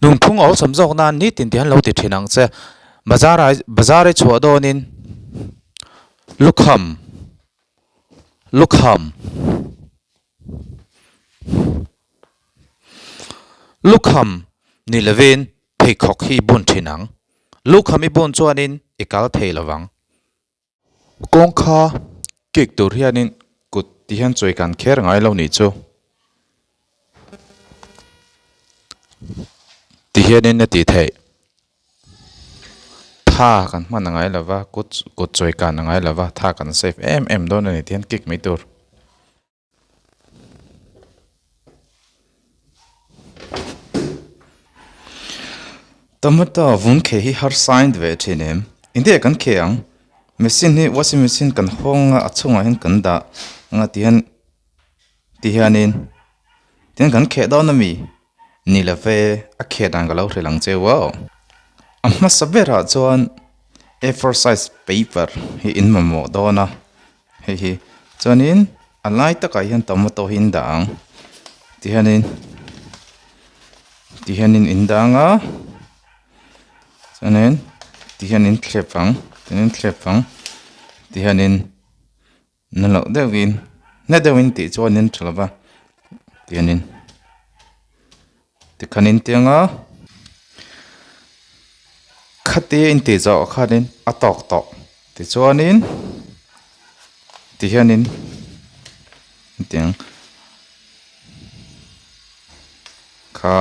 nung thung ol samjok na ni tin tihan lo ti thinang che bazar chho donin lukham lukham lukham ni levin pheikhok hi bun thinang lukham i bun chuanin ikal thei lawang kong kha kik tur hianin kut tihan choi kan kher ngai lo ni chu tihianin na ti thei tha kan man ngai lawa kut choi kan ngai lawa tha kan save em don ni tihan kik mai tur tomato vun khe hi har signed ve thinem india kan khe ang machine hi washing machine kan hong a chunga hin kan da nga tihianin tin kan khe daw na mi ni la ve a khe dang ga lo hrelang che wa amma sabera chuan A4 size paper hi in mamo dona hi chuanin alai takai hian tomato hin dang tihianin indanga chuanin tihianin thlepang tihianin nalo dewin na dewin ti chuanin thlaba tihianin tikhanin tianga khati in ti zo khanin atok to ti chuanin tihianin tiang kha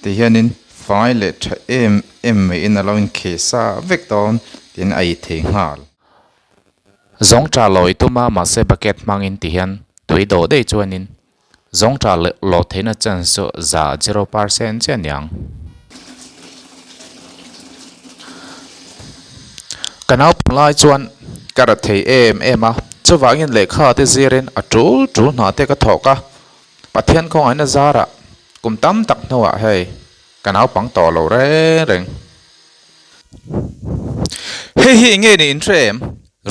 tihianin file em in alawin khesa vekton tin ai the ngal zong tra loi tuma ma se bucket mangin tihian tui do dei chuanin zong tra lo theina chan so za 0% chen yang kanau lai chuan kara thei em a chuwangin lekha te zirin atul na te ka thoka pathian khong aina zara kumtam tak nowa hei kanau pang to lo reng hi nge ni intrem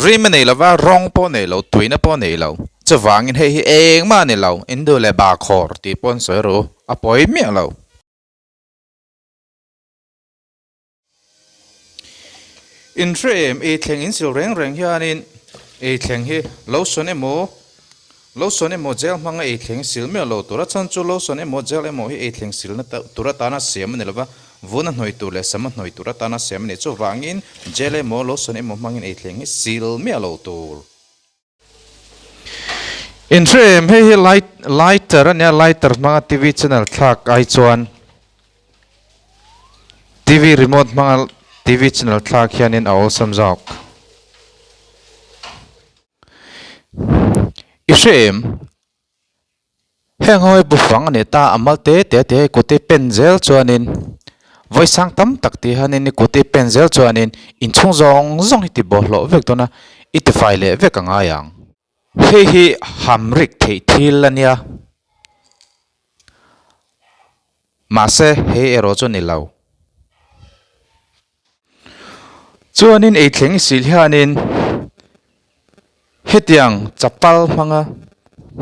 rim nei lawa rong po nei lo tuina po nei lo chuwangin hi eng ma nei lo indu le ba khor ti pon soiro apoi mi lo intrem e thleng in sil reng hianin e thleng hi lo sone mo gel manga e thleng sil me lo tura chan chu lo sone mo gel emo hi e thleng sil na tura ta na siam ne lawa vuna hnoi tu le sama hnoi tura ta na siam ne chu wangin gel emo lo sone mo mangin e thleng hi sil me lo tur intrem hi lighter manga tv channel thak ai chuan tv remote manga TV channel thak hianin a awesome jok ishem hengoi bufang ne ta amalte te kote penzel chuanin voisang tam takti hanin ni kote penzel chuanin inchung zong ti bohlo vektona ite file vek anga yang hi hamrik thei thil ania mase he ero chu ni lau chuanin ei thleng sil hianin hetiang chapal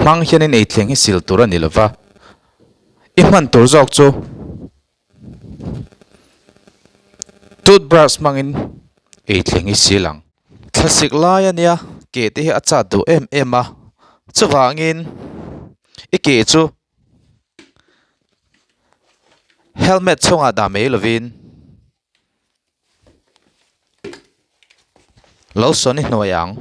mang hianin ei thleng hi sil tur ani lova i man tur jok chu toothbrush mangin ei thleng hi silang classic lai ania ke te hi acha du em a chuwangin i ke chu helmet chunga da mai lovin lo soni hnuaiang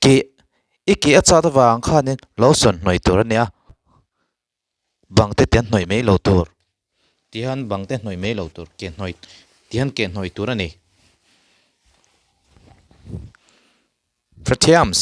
ke acha da wang khanin lo son hnoi tur ania bangte tian hnoi mai lo tur tihan bangte hnoi mai lo tur ke hnoi tihan ke hnoi tur ani Pratiams